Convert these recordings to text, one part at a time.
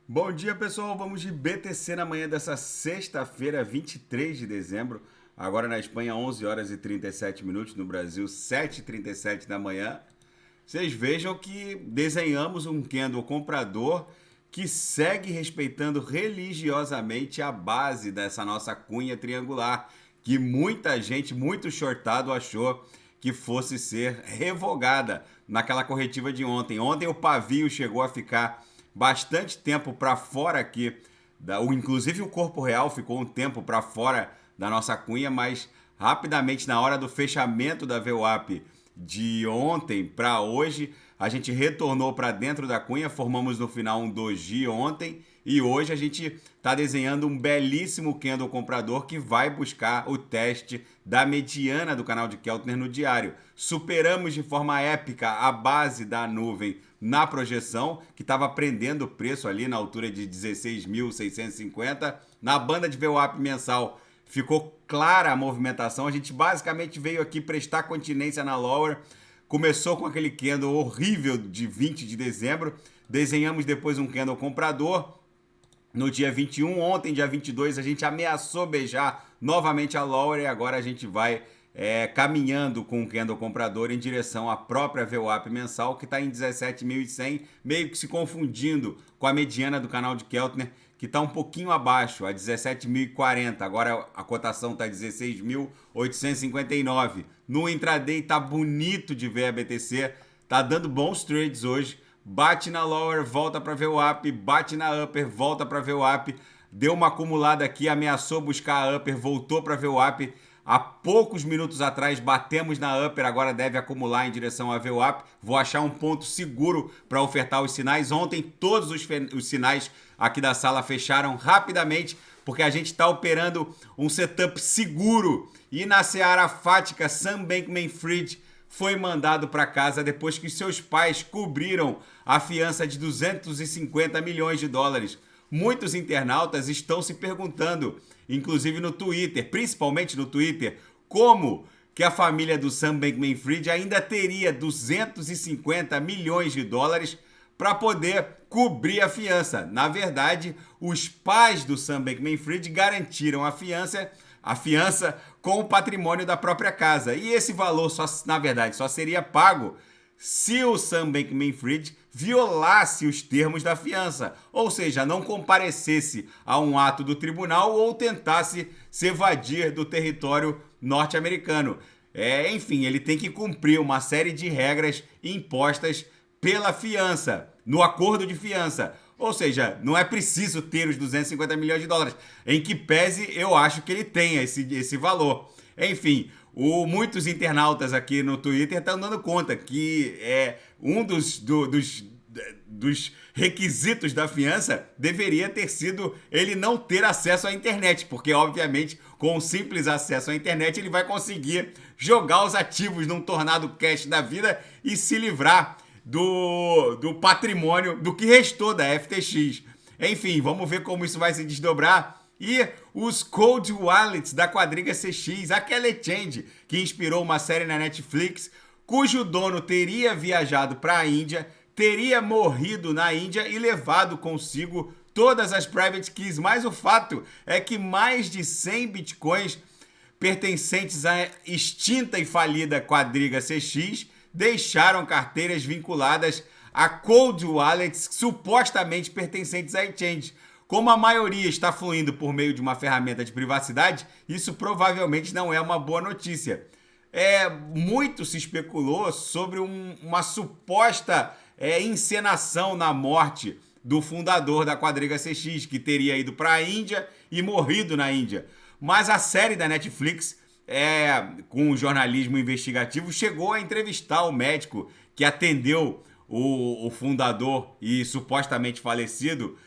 Bom dia, pessoal. Vamos de BTC na manhã dessa sexta-feira, 23 de dezembro. Agora na Espanha, 11 horas e 37 minutos. No Brasil, 7h37 da manhã. Vocês vejam que desenhamos um candle comprador que segue respeitando religiosamente a base dessa nossa cunha triangular, que muita gente, muito shortado, achou que fosse ser revogada naquela corretiva de ontem. Ontem o pavio chegou a ficar bastante tempo para fora aqui, inclusive o corpo real ficou um tempo para fora da nossa cunha, mas rapidamente na hora do fechamento da VWAP de ontem para hoje, a gente retornou para dentro da cunha, formamos no final um doji ontem e hoje a gente está desenhando um belíssimo candle comprador que vai buscar o teste da mediana do canal de Keltner no diário. Superamos de forma épica a base da nuvem na projeção, que estava prendendo o preço ali na altura de 16.650. Na banda de VWAP mensal ficou clara a movimentação. A gente basicamente veio aqui prestar continência na lower. Começou com aquele candle horrível de 20 de dezembro. Desenhamos depois um candle comprador. No dia 21, ontem, dia 22, a gente ameaçou beijar novamente a lower e agora a gente vai caminhando com o candle comprador em direção à própria VWAP mensal, que está em 17.100, meio que se confundindo com a mediana do canal de Keltner, que está um pouquinho abaixo, a 17.040. Agora a cotação está 16.859. No intraday está bonito de ver a BTC, está dando bons trades hoje. Bate na lower, volta para VWAP, bate na upper, volta para VWAP. Deu uma acumulada aqui, ameaçou buscar a upper, voltou para VWAP. Há poucos minutos atrás batemos na upper, agora deve acumular em direção à VWAP. Vou achar um ponto seguro para ofertar os sinais. Ontem todos os sinais aqui da sala fecharam rapidamente, porque a gente está operando um setup seguro. E na seara fática, Sam Bankman-Fried foi mandado para casa depois que seus pais cobriram a fiança de 250 milhões de dólares. Muitos internautas estão se perguntando, inclusive no Twitter, principalmente no Twitter, como que a família do Sam Bankman-Fried ainda teria 250 milhões de dólares para poder cobrir a fiança. Na verdade, os pais do Sam Bankman-Fried garantiram a fiança com o patrimônio da própria casa. E esse valor, na verdade, só seria pago se o Sam Bankman-Fried violasse os termos da fiança, ou seja, não comparecesse a um ato do tribunal ou tentasse se evadir do território norte-americano. Enfim, ele tem que cumprir uma série de regras impostas pela fiança, no acordo de fiança. Ou seja, não é preciso ter os 250 milhões de dólares. Em que pese, eu acho que ele tenha esse valor. Enfim, muitos internautas aqui no Twitter estão dando conta que um dos requisitos da fiança deveria ter sido ele não ter acesso à internet, porque obviamente com um simples acesso à internet ele vai conseguir jogar os ativos num tornado cash da vida e se livrar do patrimônio, do que restou da FTX. Enfim, vamos ver como isso vai se desdobrar. E os Cold Wallets da quadriga CX, aquela exchange que inspirou uma série na Netflix, cujo dono teria viajado para a Índia, teria morrido na Índia e levado consigo todas as private keys. Mas o fato é que mais de 100 bitcoins pertencentes à extinta e falida quadriga CX deixaram carteiras vinculadas a cold wallets supostamente pertencentes à exchange. Como a maioria está fluindo por meio de uma ferramenta de privacidade, isso provavelmente não é uma boa notícia. Muito se especulou sobre uma suposta encenação na morte do fundador da quadriga CX, que teria ido para a Índia e morrido na Índia. Mas a série da Netflix, com o jornalismo investigativo, chegou a entrevistar o médico que atendeu o fundador e supostamente falecido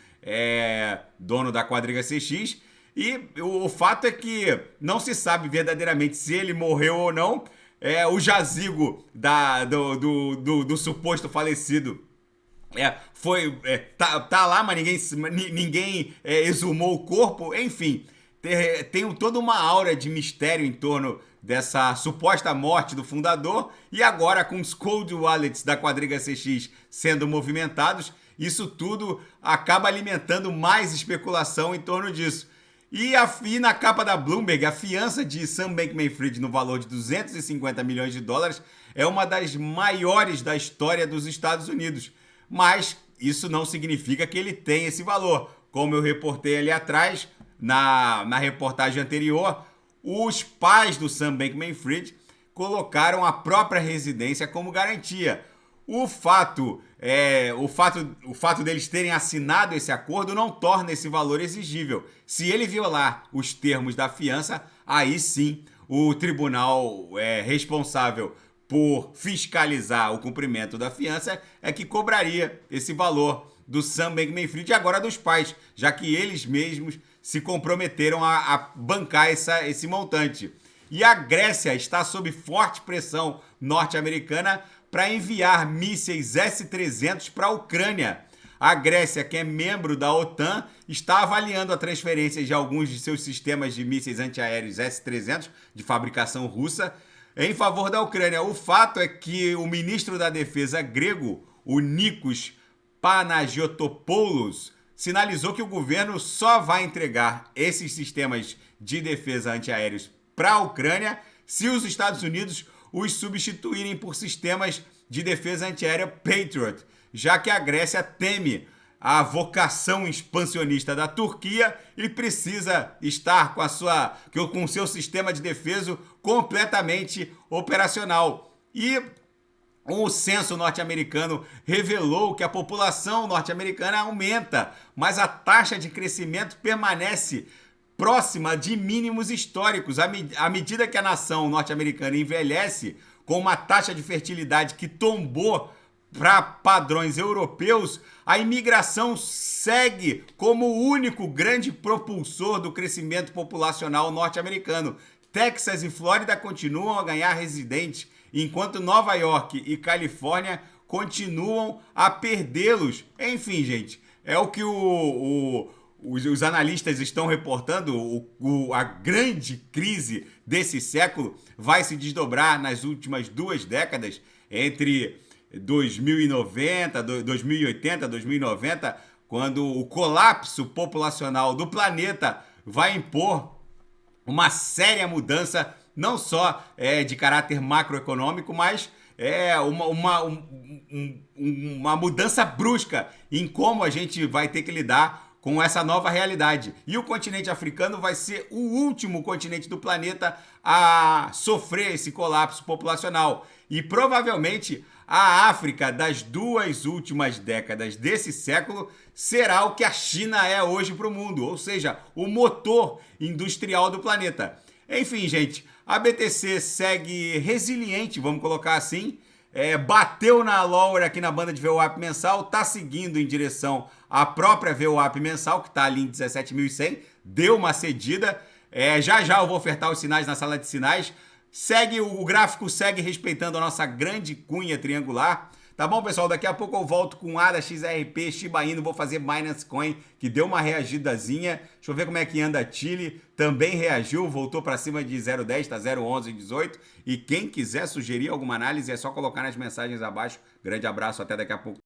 dono da quadriga CX. E o fato é que não se sabe verdadeiramente se ele morreu ou não. O jazigo do suposto falecido tá lá, mas ninguém exumou o corpo. Enfim, tem toda uma aura de mistério em torno dessa suposta morte do fundador. E agora, com os cold wallets da quadriga CX sendo movimentados, isso tudo acaba alimentando mais especulação em torno disso. E na capa da Bloomberg, a fiança de Sam Bankman-Fried no valor de 250 milhões de dólares é uma das maiores da história dos Estados Unidos. Mas isso não significa que ele tem esse valor. Como eu reportei ali atrás, na reportagem anterior, os pais do Sam Bankman-Fried colocaram a própria residência como garantia. O fato deles terem assinado esse acordo não torna esse valor exigível. Se ele violar os termos da fiança, aí sim o tribunal responsável por fiscalizar o cumprimento da fiança é que cobraria esse valor do Sam Bankman-Fried e agora dos pais, já que eles mesmos se comprometeram a bancar esse montante. E a Grécia está sob forte pressão norte-americana para enviar mísseis S-300 para a Ucrânia. A Grécia, que é membro da OTAN, está avaliando a transferência de alguns de seus sistemas de mísseis antiaéreos S-300 de fabricação russa em favor da Ucrânia. O fato é que o ministro da Defesa grego, o Nikos Panagiotopoulos, sinalizou que o governo só vai entregar esses sistemas de defesa antiaéreos para a Ucrânia se os Estados Unidos os substituírem por sistemas de defesa antiaérea Patriot, já que a Grécia teme a vocação expansionista da Turquia e precisa estar com o seu sistema de defesa completamente operacional. E o censo norte-americano revelou que a população norte-americana aumenta, mas a taxa de crescimento permanece próxima de mínimos históricos. À medida que a nação norte-americana envelhece, com uma taxa de fertilidade que tombou para padrões europeus, a imigração segue como o único grande propulsor do crescimento populacional norte-americano. Texas e Flórida continuam a ganhar residentes, enquanto Nova York e Califórnia continuam a perdê-los. Enfim, gente, é o que os analistas estão reportando. A grande crise desse século vai se desdobrar nas últimas 2 décadas, entre 2080, 2090, quando o colapso populacional do planeta vai impor uma séria mudança, não só de caráter macroeconômico, mas uma mudança brusca em como a gente vai ter que lidar com essa nova realidade. E o continente africano vai ser o último continente do planeta a sofrer esse colapso populacional. E provavelmente a África das 2 últimas décadas desse século será o que a China é hoje para o mundo, ou seja, o motor industrial do planeta. Enfim, gente, a BTC segue resiliente, vamos colocar assim, bateu na lower aqui na banda de VWAP mensal, tá seguindo em direção à própria VWAP mensal, que tá ali em 17.100, deu uma cedida, já eu vou ofertar os sinais na sala de sinais, o gráfico segue respeitando a nossa grande cunha triangular. Tá bom, pessoal? Daqui a pouco eu volto com ADA, XRP, Shiba Inu, vou fazer Binance Coin, que deu uma reagidazinha. Deixa eu ver como é que anda a Chile, também reagiu, voltou para cima de 0,10, tá 0,1118. E quem quiser sugerir alguma análise é só colocar nas mensagens abaixo. Grande abraço, até daqui a pouco.